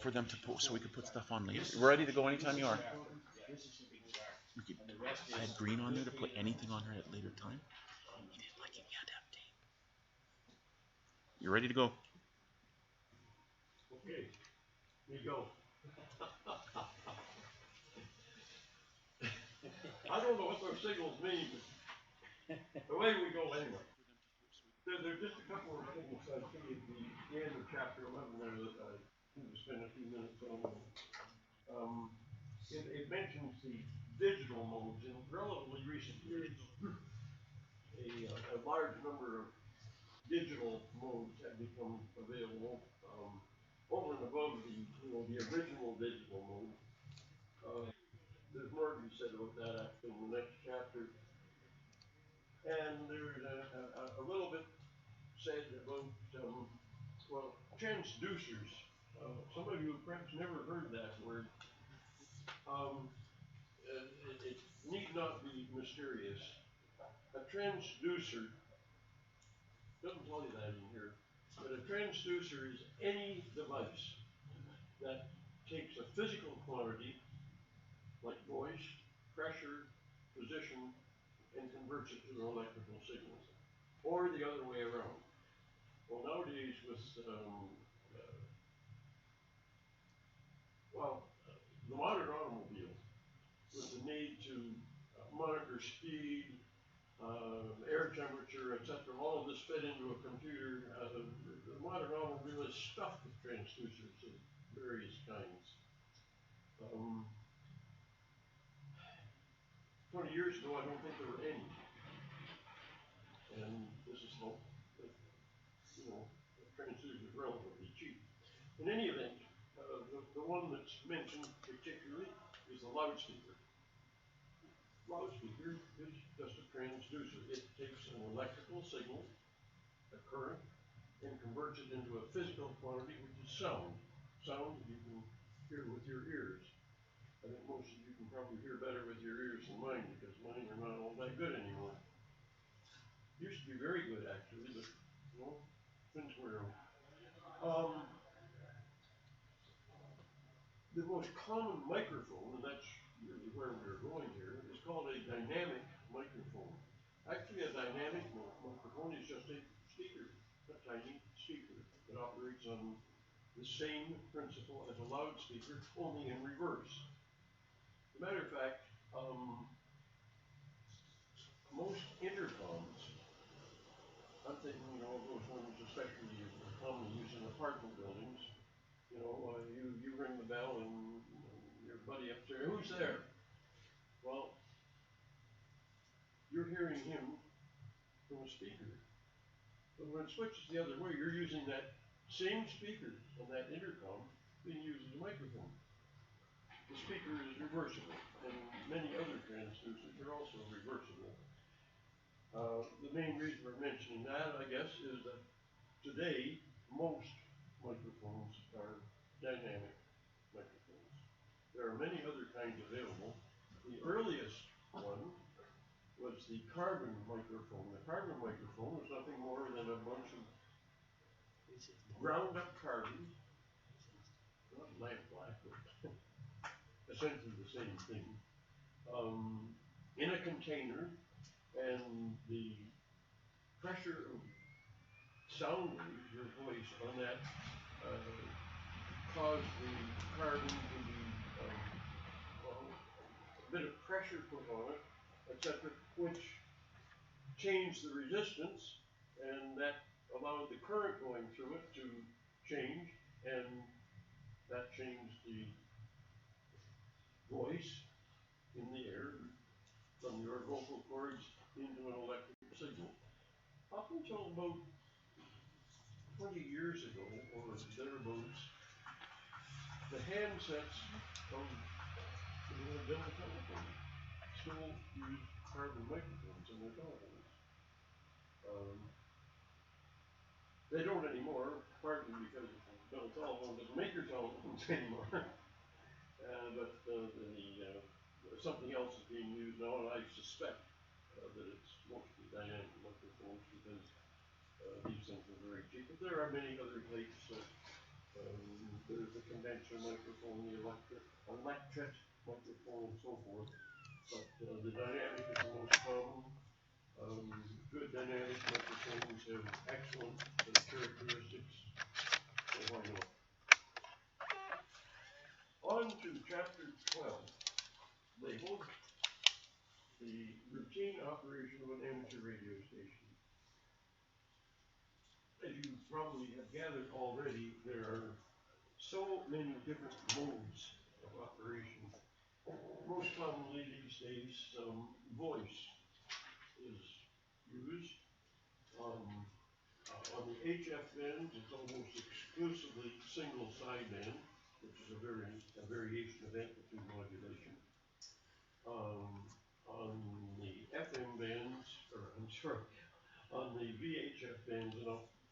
for them to put, so we could put stuff on later. We're ready to go anytime you are. We could, I had green on there to put anything on there at a later time. He didn't like it. He had to have tape. You're ready to go. Okay, here you go. I don't know what those signals mean, but away we go anyway. There's just a couple of things I see at the end of chapter 11 there that I need to spend a few minutes on. It mentions the digital modes in relatively recent years. A large number of digital modes have become available over and above the original digital mode. There's more to be said about that actually in the next chapter. And there's a little bit said about, well, transducers. Some of you perhaps never heard that word. It need not be mysterious. A transducer, doesn't tell you that in here, but a transducer is any device that takes a physical quantity like voice, pressure, position, and converts it to an electrical signal, or the other way around. Well, nowadays with the modern automobile, with the need to monitor speed, air temperature, etc., all of this fed into a computer, the modern automobile is stuffed with transducers of various kinds. 20 years ago, I don't think there were any. And this is how, transducers are relatively cheap. In any event, the one that's mentioned particularly is the loudspeaker. Loudspeaker is just a transducer. It takes an electrical signal, a current, and converts it into a physical quantity, which is sound. Sound you can hear with your ears. I think most of you can probably hear better with your ears than mine, because mine are not all that good anymore. Used to be very good actually, but things wear out. The most common microphone, and that's really where we're going here, is called a dynamic microphone. Actually, a dynamic microphone is just a speaker, a tiny speaker that operates on the same principle as a loudspeaker, only in reverse. As a matter of fact, most intercoms, I'm thinking, those ones especially commonly used in apartment buildings, you ring the bell and your buddy upstairs, who's there? Well, you're hearing him from a speaker. But when it switches the other way, you're using that same speaker on that intercom being used as a microphone. The speaker is reversible, and many other transducers are also reversible. The main reason for mentioning that, I guess, is that today most microphones are dynamic microphones. There are many other kinds available. The earliest one was the carbon microphone. The carbon microphone was nothing more than a bunch of ground up carbon, not lampblack, but essentially the same thing, in a container, and the pressure of sound waves, your voice on that, caused the carbon to be a bit of pressure put on it, etc., which changed the resistance, and that allowed the current going through it to change, and that changed the voice in the air from your vocal cords into an electrical signal. Up until about 20 years ago, or thereabouts, the handsets of the dental telephone still use carbon microphones in their telephones. They don't anymore, partly because dental telephone doesn't make your telephones anymore. But something else is being used now, and I suspect that it's mostly dynamic microphones because these things are very cheap. But there are many other types. There's the condenser microphone, the electret microphone, and so forth. But the dynamic is the most common. Good dynamic microphones have excellent characteristics, so why not? On to chapter 12, labeled the routine operation of an amateur radio station. As you probably have gathered already, there are so many different modes of operation. Most commonly these days, voice is used. On the HF band, it's almost exclusively single sideband, which is a variation of amplitude modulation. On the FM bands, or I'm sorry, on the VHF bands,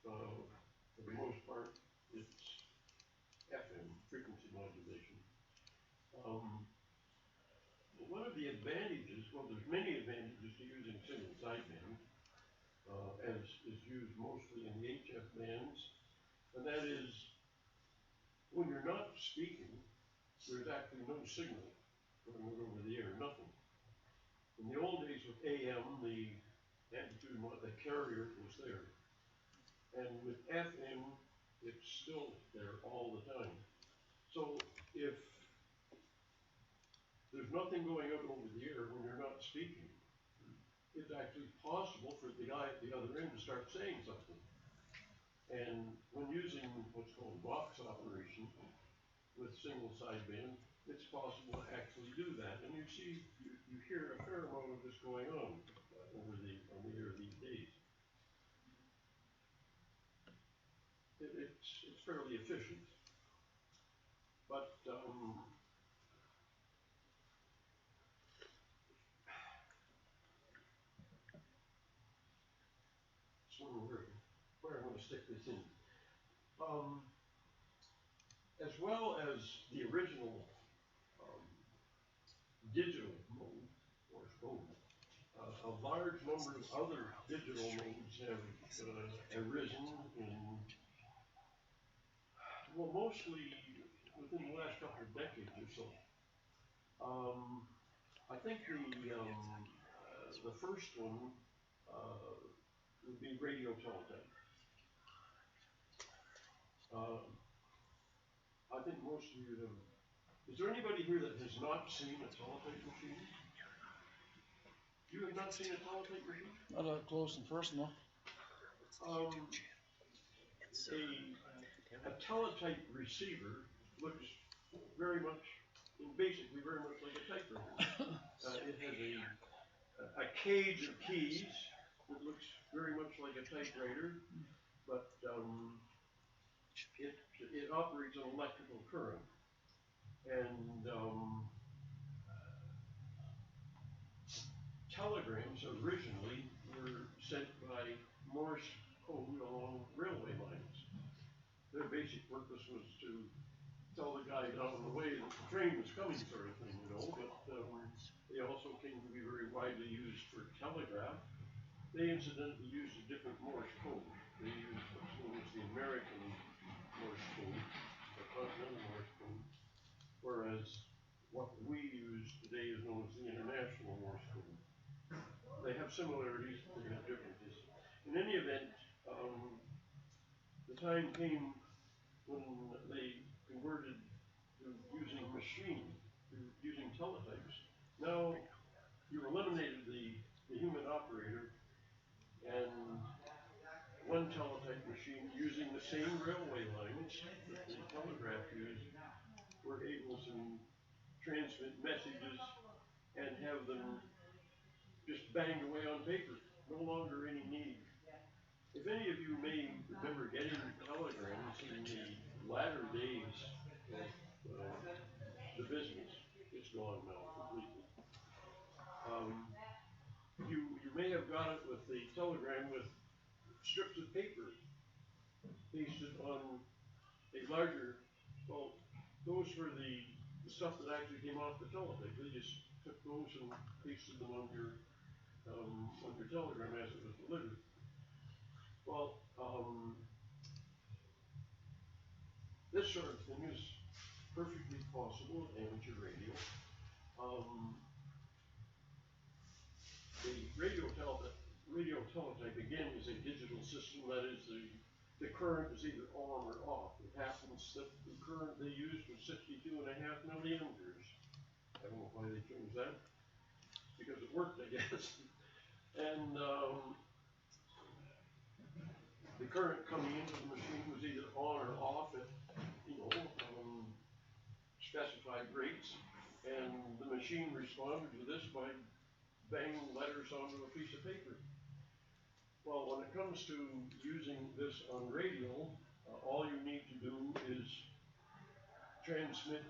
for the most part, it's FM, frequency modulation. One of the advantages, well, there's many advantages to using single sideband, as is used mostly in the HF bands, and that is, when you're not speaking, there's actually no signal going over the air, nothing. In the old days with AM, the amplitude, the carrier was there. And with FM, it's still there all the time. So if there's nothing going out over the air when you're not speaking, it's actually possible for the guy at the other end to start saying something. And when using what's called box operation with single sideband, it's possible to actually do that. And you see, you hear a fair amount of this going on on the air these days. It's fairly efficient. But where I'm going to stick this in. As well as the original digital mode, or mode, a large number of other digital modes have arisen in, well, mostly within the last couple of decades or so. I think the first one would be radio teletype. I think most of you have. Is there anybody here that has not seen a teletype machine? You have not seen a teletype machine? Not up close and personal. A teletype receiver looks basically very much like a typewriter. It has a cage of keys that looks very much like a typewriter, but it operates on electrical current. And telegrams originally were sent by Morse code along railway lines. Their basic purpose was to tell the guy down the way that the train was coming, sort of thing, but they also came to be very widely used for telegraph. They incidentally used a different Morse code. They used what's known as the American Morse code, the Continental Morse code, whereas what we use today is known as the International Morse code. They have similarities, but they have differences. In any event, the time came when they converted to using using teletypes. Now, you eliminated the human operator, and one teletype machine using the same railway lines that the telegraph used were able to transmit messages and have them just banged away on paper. No longer any need. If any of you may remember getting telegrams in the latter days of the business, it's gone now completely. You may have got it with the telegram with strips of paper pasted on a larger, well, those were the stuff that actually came off the teletype. They just took those and pasted them on your telegram as it was delivered. Well, this sort of thing is perfectly possible with amateur radio. The radio teletype, again, is a digital system. That is, the current is either on or off. It happens that the current they used was 62.5 milliamperes. I don't know why they changed that, because it worked, I guess. And the current coming into the machine was either on or off at, specified rates, and the machine responded to this by banging letters onto a piece of paper. Well, when it comes to using this on radio, all you need to do is transmit,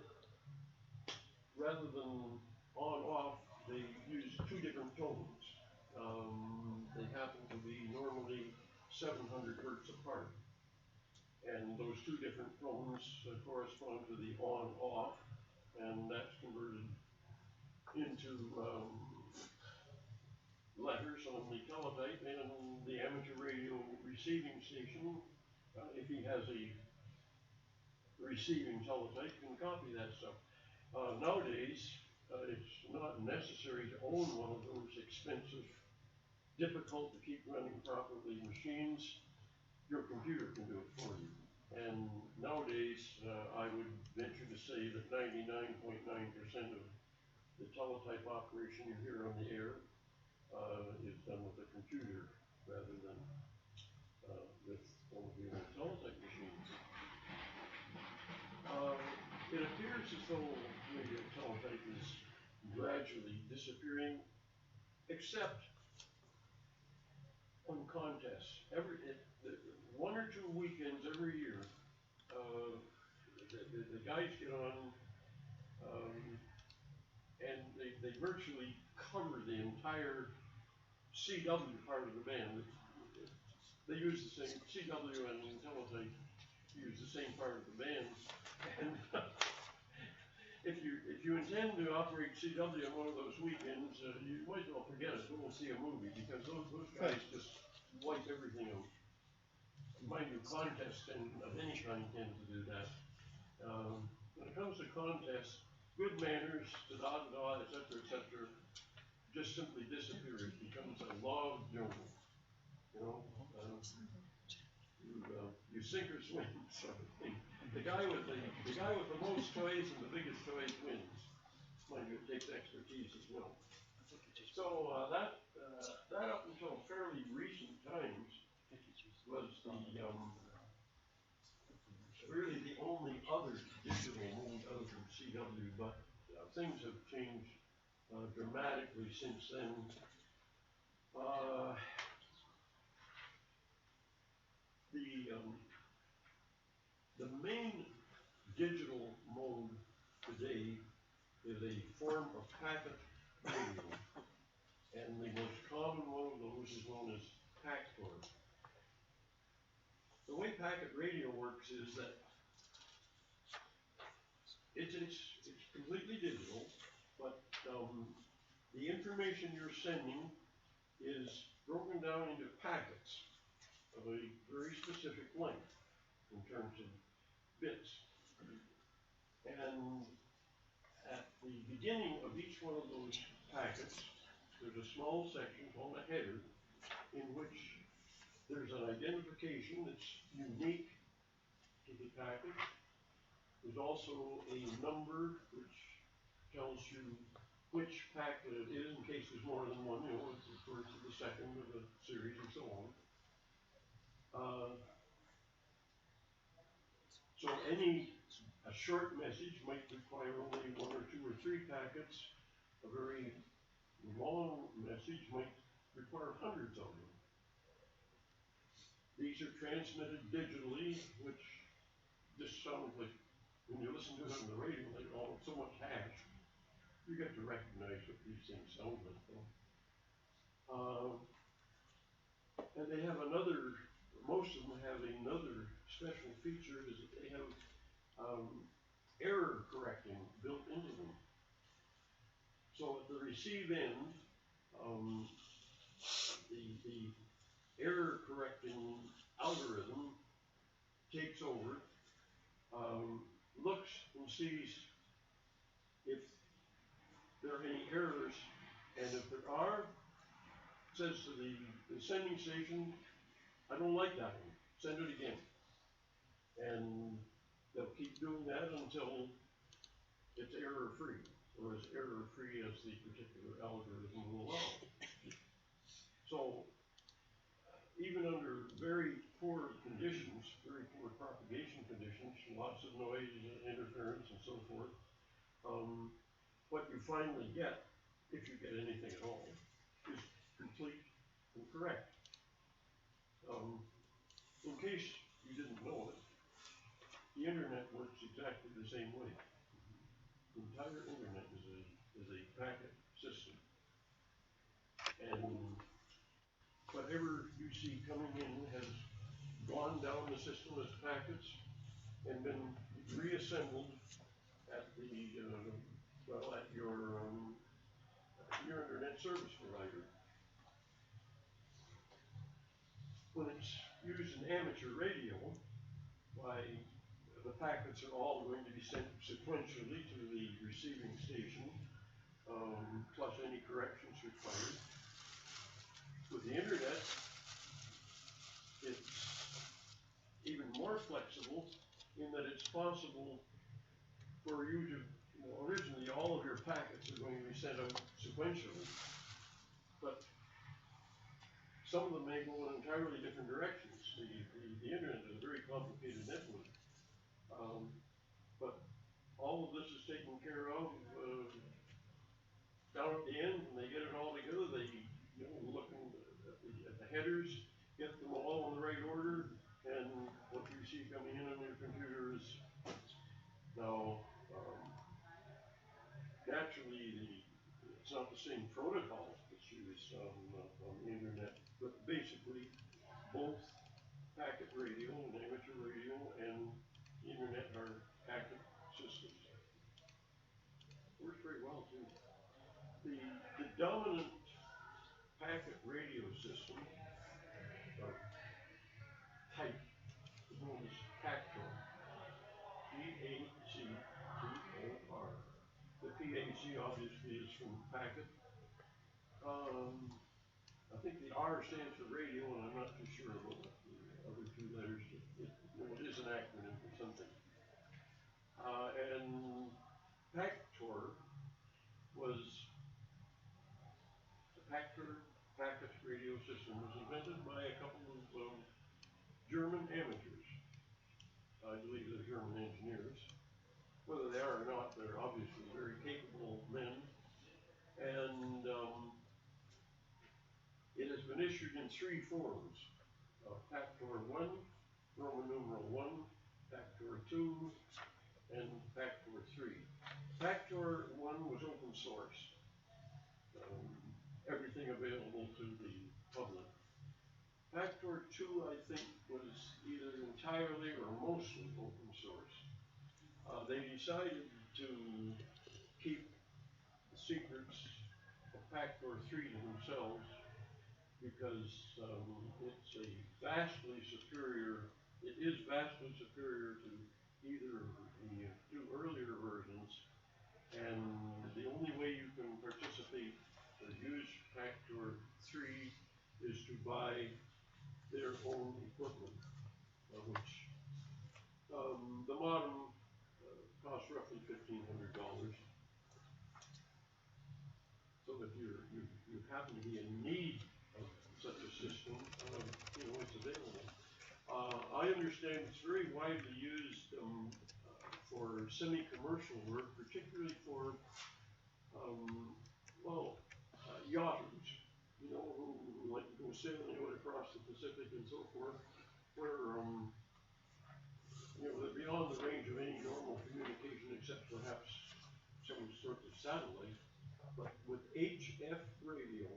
rather than on-off, they use two different tones. They happen to be normally 700 hertz apart. And those two different tones correspond to the on-off, and that's converted into letters on the teletype, and the amateur radio receiving station, if he has a receiving teletype, can copy that stuff. Nowadays, it's not necessary to own one of those expensive, difficult to keep running properly machines. Your computer can do it for you. And nowadays, I would venture to say that 99.9% of the teletype operation you hear on the air is done with a computer rather than with one of the old teletype machines. It appears as though radio teletype is gradually disappearing, except on contests. One or two weekends every year, the guys get on, and they virtually cover the entire CW part of the band. They use the same, CW and Teletype use the same part of the band. And if you intend to operate CW on one of those weekends, you might as well forget it. We'll see a movie, because those guys just wipe everything out. Mind you, contests of any kind tend to do that. When it comes to contests, good manners, da-da-da-da, etc., just simply disappears. It becomes a law of jungle. You sink or swim sort of thing. The guy with the most toys and the biggest toys wins. Mind you, it takes expertise as well. So that up until fairly recent times was really the only other digital mode other than CW, but things have changed dramatically since then. The main digital mode today is a form of packet radio, and the most common one of those is known as packet. The way packet radio works is that it's completely digital, but the information you're sending is broken down into packets of a very specific length in terms of bits. And at the beginning of each one of those packets, there's a small section called a header, in which there's an identification that's unique to the packet. There's also a number which tells you which packet it is, in case there's more than one, it refers to the second of the series and so on. So a short message might require only one or two or three packets. A very long message might require hundreds of them. These are transmitted digitally, which just sounds like, when you listen to it on the radio, like, oh, so much hash. You get to recognize what these things sound like, though. And they have most of them have another special feature, is that they have error correcting built into them. So at the receive end, the error correcting algorithm takes over, looks and sees if there are any errors, and if there are, says to the sending station, I don't like that one, send it again. And they'll keep doing that until it's error-free, or as error-free as the particular algorithm will allow. So, even under very poor conditions, very poor propagation conditions, lots of noise, interference, and so forth, what you finally get, if you get anything at all, is complete and correct. In case you didn't know it, the internet works exactly the same way. The entire internet is a packet system. And whatever you see coming in has gone down the system as packets and been reassembled at the at your internet service provider. When it's used in amateur radio, why the packets are all going to be sent sequentially to the receiving station, plus any corrections required. With the internet, it's even more flexible in that it's possible for you to, originally all of your packets are going to be sent out sequentially, but some of them may go in entirely different directions. The internet is a very complicated network, but all of this is taken care of down at the end. When they get it all together, they look at the headers, get them all in the right order, and what you see coming in on your computer is now naturally it's not the same protocol that's used on the internet, but basically both packet radio and amateur radio and the internet are packet systems. Works very well too. The dominant packet radio system type is known as Pactor. P-A-C-T-O-R. The PAC obviously is from packet. I think the R stands for radio, and I'm not too sure about the other two letters. It is an acronym for something. And Pactor was the Pactor packet radio system was invented by a couple of German amateurs. I believe they're German engineers. Whether they are or not, they're obviously very capable men. And it has been issued in three forms: Pactor 1, Roman numeral 1, Pactor 2, and Pactor 3. Pactor 1 was open source, everything available to the public. Pactor 2, I think, was either entirely or mostly open source. They decided to keep the secrets of Pactor 3 to themselves because it's a vastly superior, it is vastly superior to either the two earlier versions, and the only way you can participate or use Pactor 3 is to buy their own equipment, which the modem costs roughly $1,500. So if you happen to be in need of such a system, it's available. I understand it's very widely used for semi-commercial work, particularly for yachters, who like to go sailing out across the Pacific and so forth, where they're beyond the range of any normal communication except perhaps some sort of satellite. But with HF radio,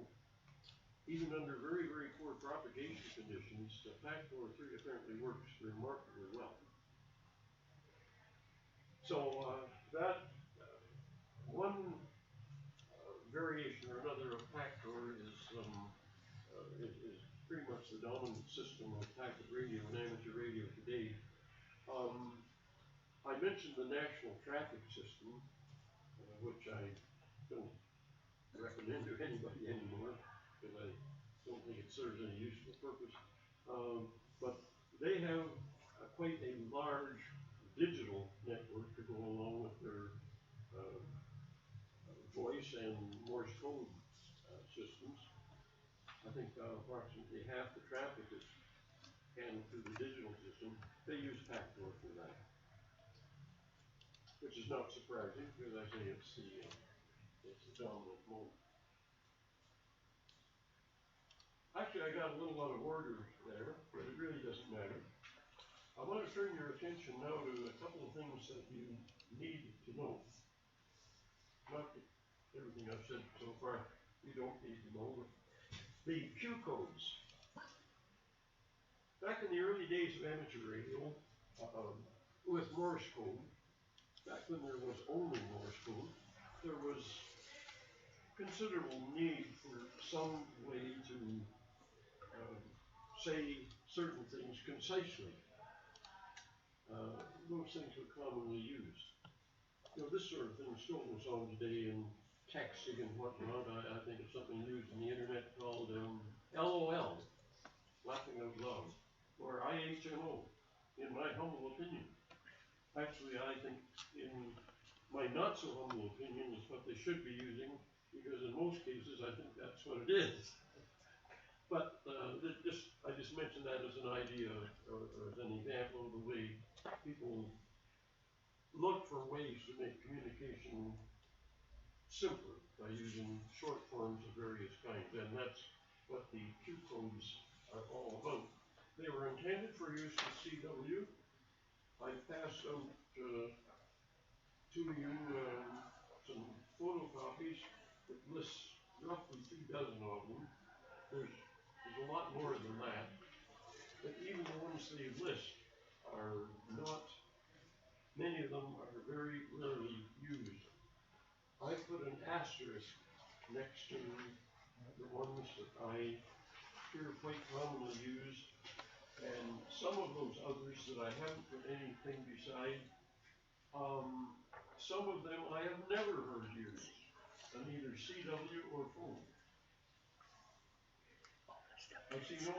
even under very, very poor propagation conditions, the Pactor 3 apparently works remarkably well. So that one variation or another of Pactor is pretty much the dominant system of packet radio and amateur radio today. I mentioned the national traffic system, which I don't recommend to anybody anymore, because I don't think it serves any useful purpose. But they have quite a large digital network to go along with their voice and Morse code systems. I think approximately half the traffic is handled through the digital system. They use Pactor for that, which is not surprising because I say it's the dominant mode. Actually, I got a little out of order there, but it really doesn't matter. I want to turn your attention now to a couple of things that you need to know. Not everything I've said so far you don't need to know, but the Q codes. Back in the early days of amateur radio, with Morse code, back when there was only Morse code, there was considerable need for some way to say certain things concisely. Those things were commonly used. You know, this sort of thing still goes on today in texting and whatnot. I think it's something used on the internet called LOL, laughing out loud, or IHMO, in my humble opinion. Actually, I think in my not so humble opinion is what they should be using, because in most cases I think that's what it is. But I just mentioned that as an idea or as an example of the way people look for ways to make communication simpler by using short forms of various kinds, and that's what the Q codes are all about. They were intended for use with CW. I passed out to you some photocopies that lists roughly 2 dozen of them. There's a lot more than that, but even the ones they list are not, many of them are very rarely used. I put an asterisk next to the ones that I hear quite commonly used, and some of those others that I haven't put anything beside, some of them I have never heard used on either CW or phone. I see no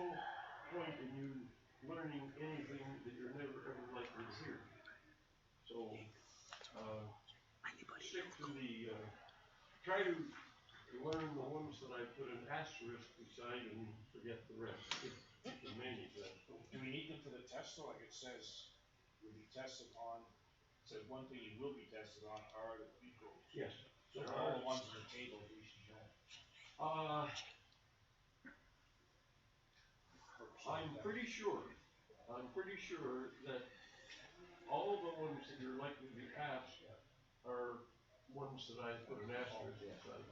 point in you learning anything that you're never ever likely to hear. So stick to the, try to learn the ones that I put an asterisk beside and forget the rest, if you can manage that. Do we need them for the test though? Like it says, will be tested on, it says one thing you will be tested on are the Q codes. Yes. So all the ones on the table we should know. I'm pretty sure that all of the ones that you're likely to be asked are ones that I put an asterisk beside.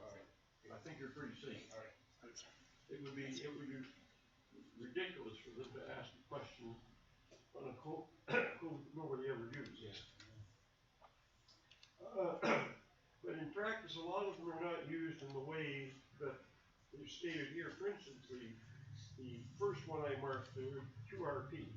I think you're pretty safe. It would be ridiculous for them to ask a question on a code nobody ever used. But in practice, a lot of them are not used in the way that they've stated here. For instance, the first one I marked there, QRP.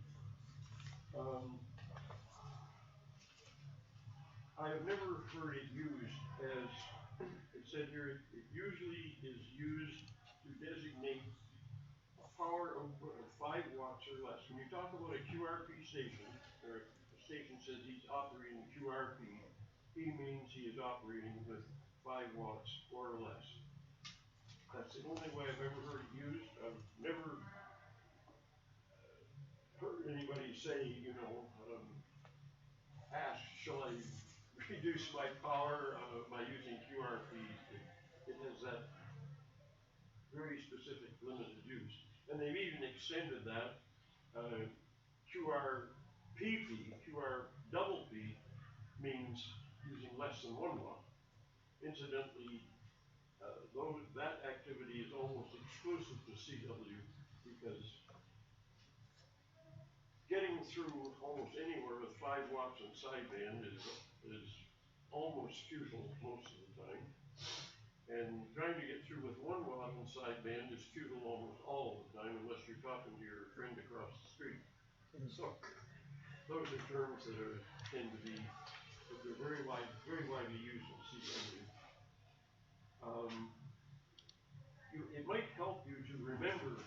I have never heard it used as, it said here, it usually is used to designate a power of 5 watts or less. When you talk about a QRP station, or a station says he's operating QRP, he means he is operating with 5 watts or less. That's the only way I've ever heard it used. I've never heard anybody say, you know, ask, shall I reduce my power by using QRP? It has that very specific limited use. And they've even extended that QRPP, QR double P means using less than 1 watt. Incidentally, that activity is almost exclusive to CW because getting through almost anywhere with 5 watts in sideband is almost futile most of the time. And trying to get through with 1 watt in sideband is futile almost all of the time unless you're talking to your friend across the street. So those are terms that are tend to be, but they're very widely used in CW. It might help you to remember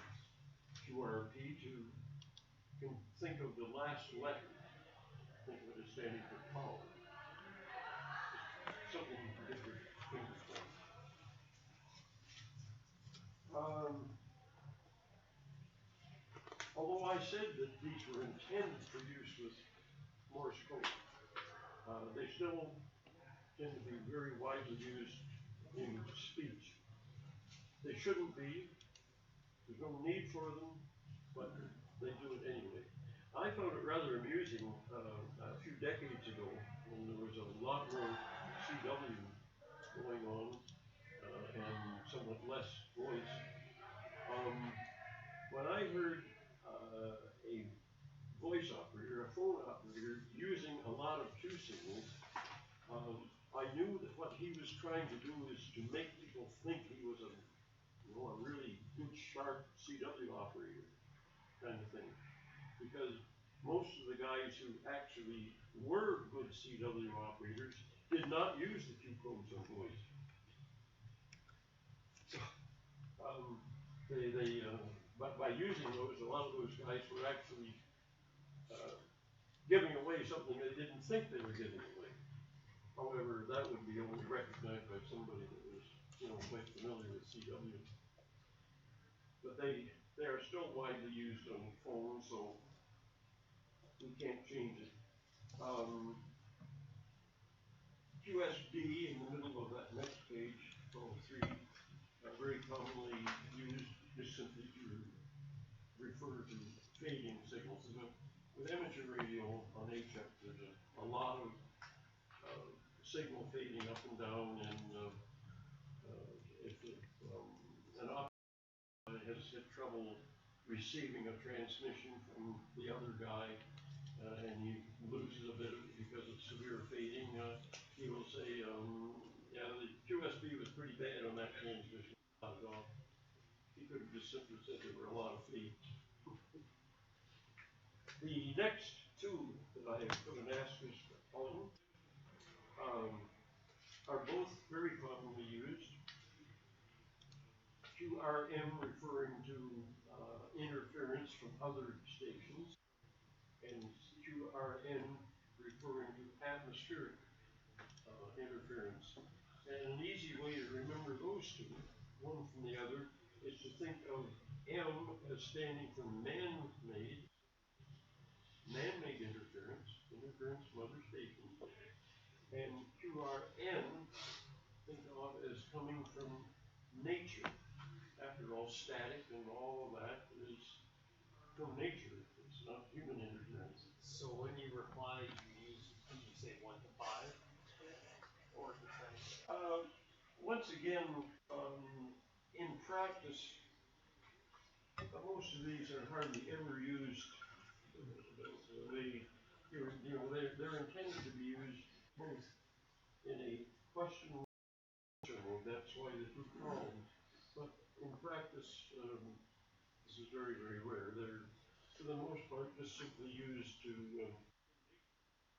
QRP to think of the last letter. Think of it as standing for power. Something you can get your fingers from. Although I said that these were intended for use with Morse code, they still tend to be very widely used in speech. They shouldn't be. There's no need for them, but they do it anyway. I found it rather amusing a few decades ago when there was a lot more CW going on and somewhat less voice. When I heard a voice operator, a phone operator, using a lot of Q signals, I knew that what he was trying to do is to make people think he was a really good, sharp CW operator kind of thing. Because most of the guys who actually were good CW operators did not use the Q codes on voice. So, but by using those, a lot of those guys were actually giving away something they didn't think they were giving away. However, that would be only recognized by somebody that was, quite familiar with CW. But they are still widely used on phones, so we can't change it. QSD in the middle of that next page, 3, very commonly used just simply to refer to fading signals. With amateur radio on HF, there's a lot of signal fading up and down, and if an operator has had trouble receiving a transmission from the other guy, and he loses a bit of it because of severe fading, he will say, yeah, the QSB was pretty bad on that transmission. He could have just simply said there were a lot of fades. The next two that I have put an asterisk on are both very commonly used. QRM referring to interference from other stations, and QRN referring to atmospheric interference. And an easy way to remember those two, one from the other, is to think of M as standing for man-made interference from other stations, and QRN think of as coming from nature. After all, static and all of that is from nature. It's not human interference. So when you reply, did you say 1 to 5? Or the same? Once again, in practice, most of these are hardly ever used. They're intended to be used both in a question and answer mode. That's why they do columns. But in practice, this is very, very rare. They're, for the most part, just simply used to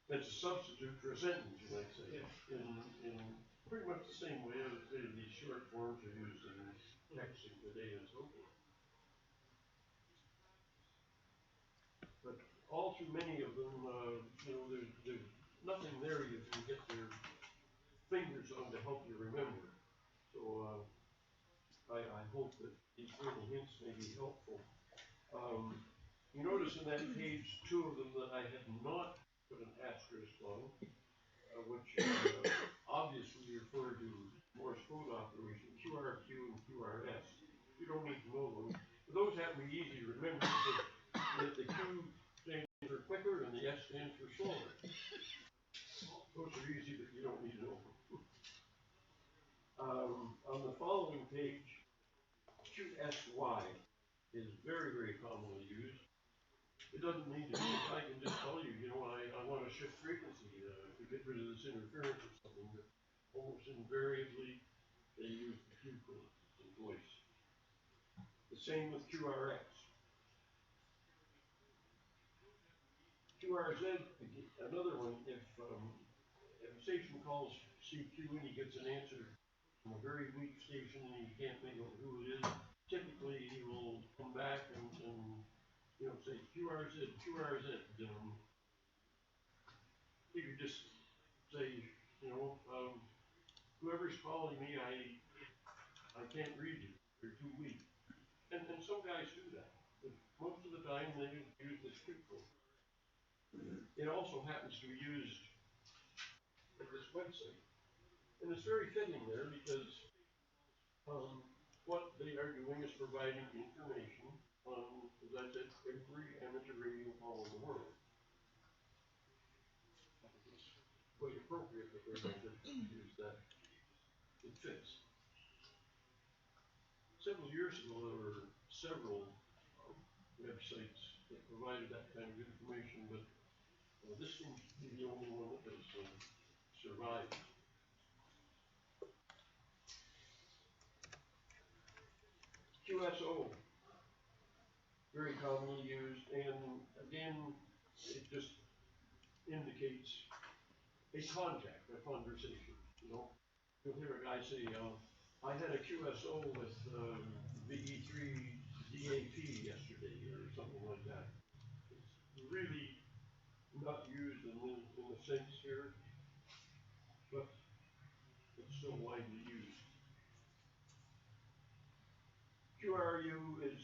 as a substitute for a sentence, you might say. Yeah. In pretty much the same way as these short forms are used in texting today and so forth. But all too many of them, there's nothing there you can get your fingers on to help you remember. So I hope that these little hints may be helpful. You notice in that page 2 of them that I have not put an asterisk on, which obviously refer to Morse code operation, QRQ and QRS. You don't need to know them. But those happen to be easy to remember because the Q stands for quicker and the S stands for slower. Those are easy, but you don't need to know them. On the following page, QSY is very, very commonly used. It doesn't need to be. I can just tell you, I want to shift frequency to get rid of this interference or something, but almost invariably they use the Q code in voice. The same with QRX. QRZ, another one, if a station calls CQ and he gets an answer from a very weak station and he can't make out who it is, typically he will come back and you know, say QRZ. He could just say, you know, whoever's calling me, I can't read you. They're too weak. And some guys do that. But most of the time they use this quick code. It also happens to be used at this website. And it's very fitting there because what they are doing is providing information on, as I said, every amateur radio call in the world. It's quite appropriate that they're going to use that. It fits. Several years ago, there were several websites that provided that kind of information, but this seems to be the only one that has survived. QSO, very commonly used, and again, it just indicates a contact, a conversation. You know, you'll hear a guy say, I had a QSO with VA3 BZ yesterday, or something like that. It's really not used in the sense here, but it's still widely used. QRU is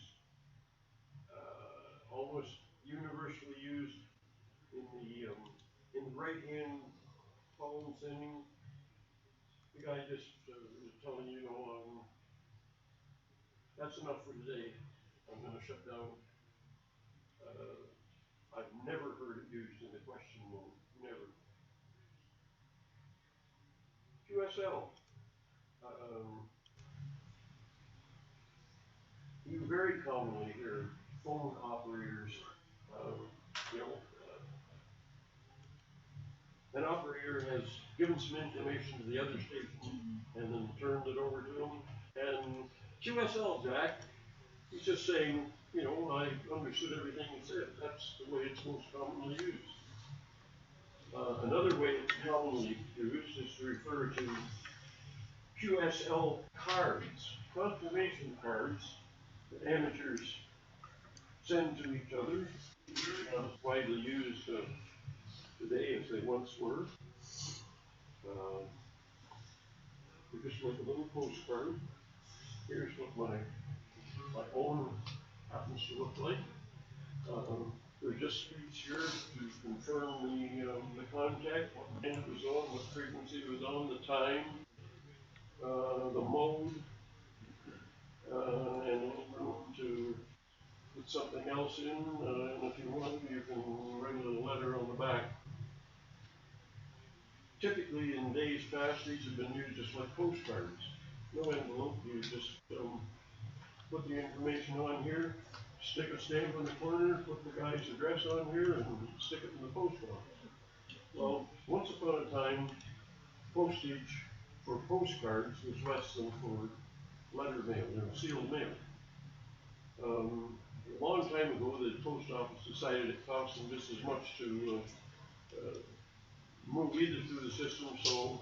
almost universally used in the right-hand phone thing. The guy just is telling you, that's enough for today. I'm going to shut down. I've never heard it used in the question mode. Never. QSL. You very commonly hear phone operators, an operator has given some information to the other station and then turned it over to them. And QSL Jack, he's just saying, I understood everything he said. That's the way it's most commonly used. Another way it's commonly used is to refer to QSL cards, confirmation cards that amateurs send to each other. Not as widely used today as they once were. They're just like a little postcard. Here's what my own happens to look like. There's just speech here to confirm the contact, what band it was on, what frequency it was on, the time, the mode, and to put something else in, and if you want, you can write a little letter on the back. Typically, in days past, these have been used just like postcards. No envelope, you just put the information on here, stick a stamp in the corner, put the guy's address on here, and stick it in the post box. Well, once upon a time, postage for postcards was less than for letter mail, sealed mail. A long time ago, the post office decided it cost them just as much to move either through the system, so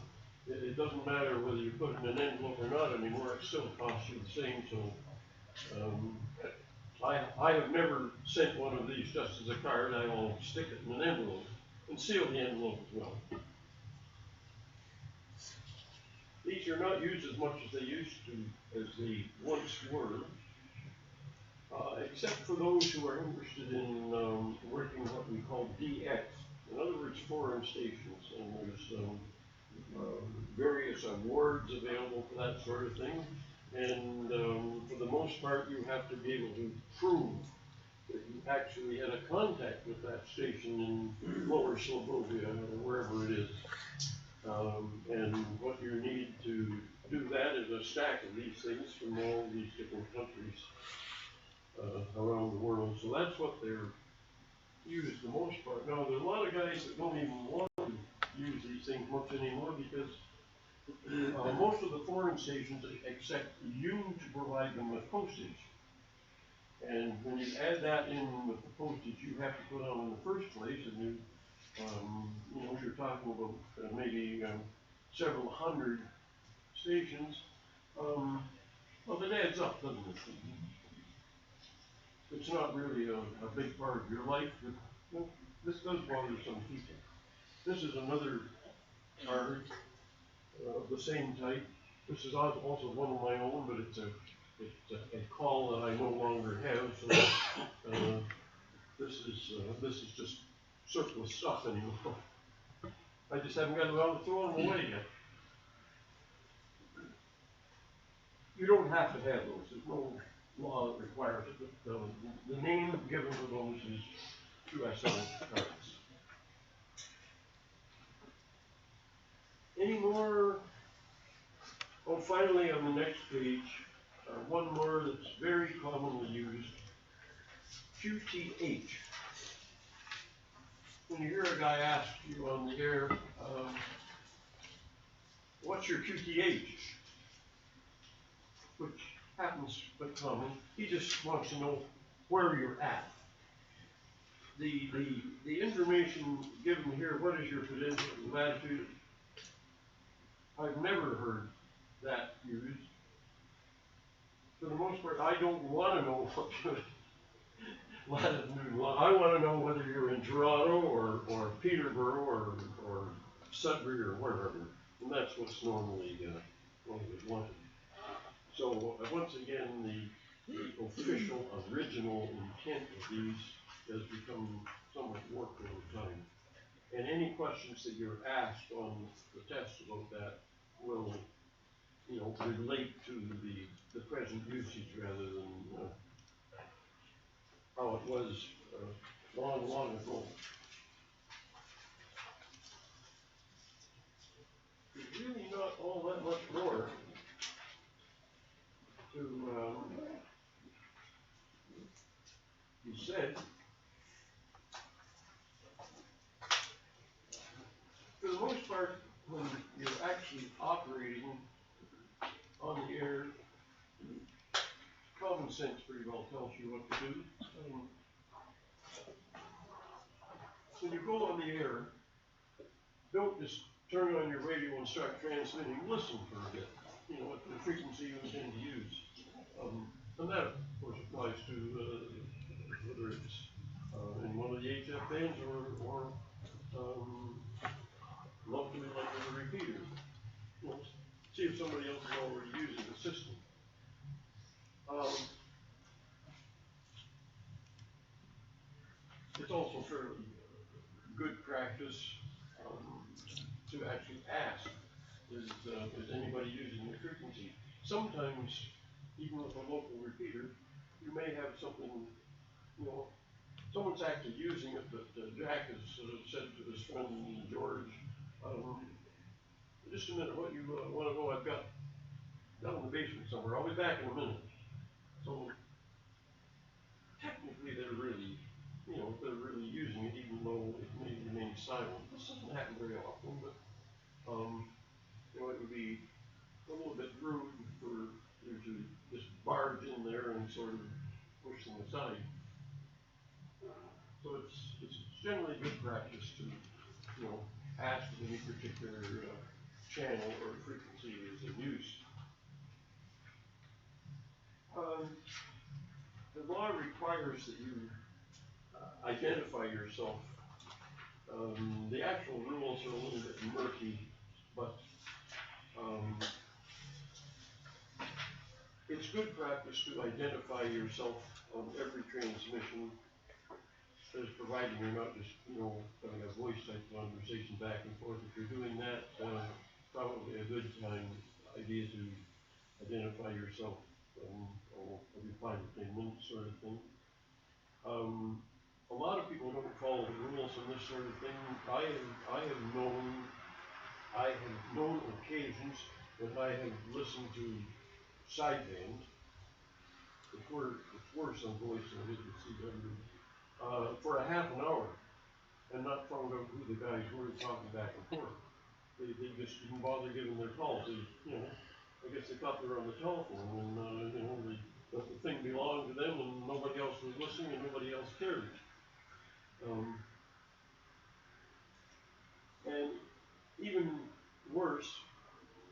it doesn't matter whether you put it in an envelope or not anymore, it still costs you the same. So I have never sent one of these just as a card. I will stick it in an envelope and seal the envelope as well. These are not used as much as they used to, as they once were, except for those who are interested in working what we call DX. In other words, foreign stations, and there's various awards available for that sort of thing. And for the most part, you have to be able to prove that you actually had a contact with that station in Lower Slobovia or wherever it is. And what you need to do that is a stack of these things from all these different countries around the world. So that's what they're used the most part. Now, there are a lot of guys that don't even want to use these things much anymore because most of the foreign stations accept you to provide them with postage. And when you add that in with the postage you have to put on in the first place, and you're talking about maybe several hundred stations, well, it adds up, doesn't it? It's not really a big part of your life, but well, this does bother some people. This is another card of the same type. This is also one of my own, but it's a call that I no longer have. So this is just surplus stuff anymore. I just haven't got around to throwing them away yet. You don't have to have those. There's no law that requires it. But the name given to those is QSL cards. Any more? Oh, finally on the next page, one more that's very commonly used, QTH. When you hear a guy ask you on the air, what's your QTH? Which happens quite common. He just wants to know where you're at. The information given here, what is your position, latitude? I've never heard that used. For the most part, I don't want to know what your latitude. I want to know whether you're in Toronto or Peterborough or Sudbury or wherever, and that's what's normally wanted. So once again, the official, original intent of these has become somewhat warped over time. And any questions that you're asked on the test about that will, relate to the present usage rather than how it was long, long ago. There's really not all that much more to be said. For the most part, when you're actually operating on the air, common sense pretty well tells you what to do. When you go on the air, don't just turn on your radio and start transmitting. Listen for a bit. What the frequency you intend to use. And that, of course, applies to whether it's in one of the HF bands or locally like with a repeater. See if somebody else is already using the system. It's also fairly good practice to actually ask, is anybody using the frequency? Sometimes, even with a local repeater, you may have something, someone's actually using it, but Jack has said to his friend George, just a minute, what you want to know, I've got down in the basement somewhere, I'll be back in a minute. So, technically they're really, they're really using it, even though it may remain silent. This doesn't happen very often, but, it would be a little bit rude for you to just barge in there and sort of push them aside. So it's generally good practice to, ask if any particular channel or frequency is in use. The law requires that you identify yourself. The actual rules are a little bit murky, but it's good practice to identify yourself on every transmission, as providing you're not just, having a voice type conversation back and forth. If you're doing that, probably a good idea to identify yourself every 5 or 10 minutes sort of thing. A lot of people don't follow the rules on this sort of thing. I have known occasions when I have listened to sideband. It's worse on voice than it is with CW. For a half an hour, and not found out who the guys were talking back and forth. They just didn't bother giving their calls. I guess they thought they were on the telephone, and that the thing belonged to them and nobody else was listening and nobody else cared. And even worse,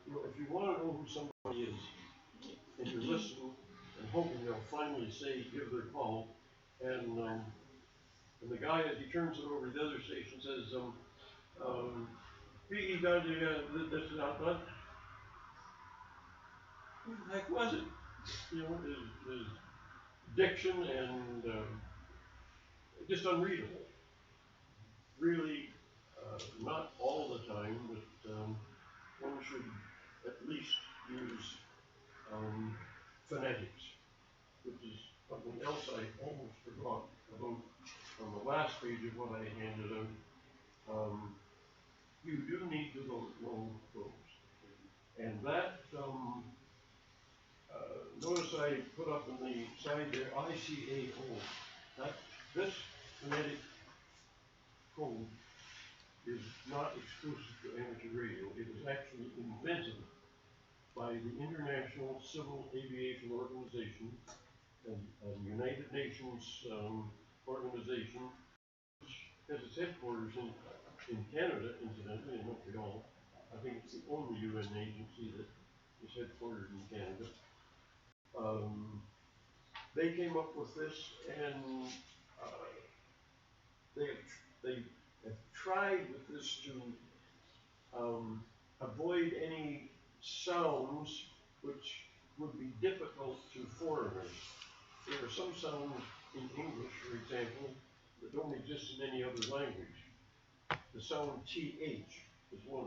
you know, if you want to know who somebody is, and you're listening and hoping they'll finally say, give their call, and the guy, as he turns it over to the other station, says, PE down to this and that, who the heck was it? You know, his diction and just unreadable. Really, not all the time, but one should at least use phonetics, which is something else I almost forgot about on the last page of what I handed out. You do need to know those. And that, notice I put up on the side there, ICAO. This phonetic code is not exclusive to amateur radio. It was actually invented by the International Civil Aviation Organization and United Nations organization, which has its headquarters in Canada, incidentally, in Montreal. I think it's the only UN agency that is headquartered in Canada. They came up with this, and they have tried with this to avoid any sounds which would be difficult to foreigners. There are some sounds in English, for example, that don't exist in any other language. The sound TH is one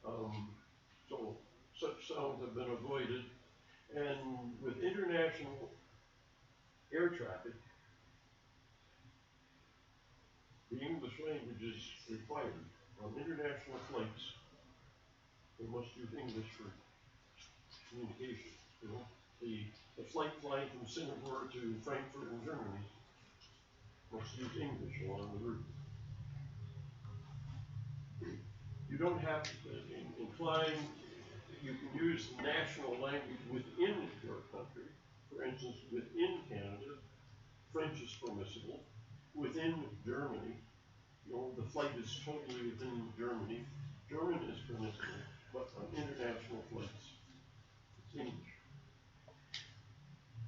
of them. So such sounds have been avoided, and with international air traffic, the English language is required. On international flights, they must use English for communication. You know, the flight flying from Singapore to Frankfurt in Germany must use English along the route. You don't have to, in flying, you can use the national language within your country. For instance, within Canada, French is permissible. Within Germany, you know, the flight is totally within Germany. German is permissible, but on international flights, it's English.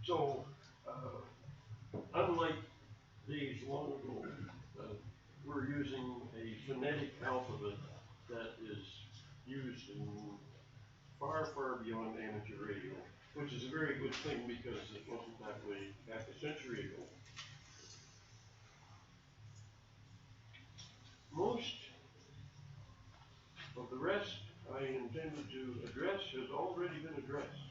So, unlike days long ago, we're using a phonetic alphabet that is used in far, far beyond amateur radio, which is a very good thing because it wasn't that way half a century ago. Most of the rest I intended to address has already been addressed.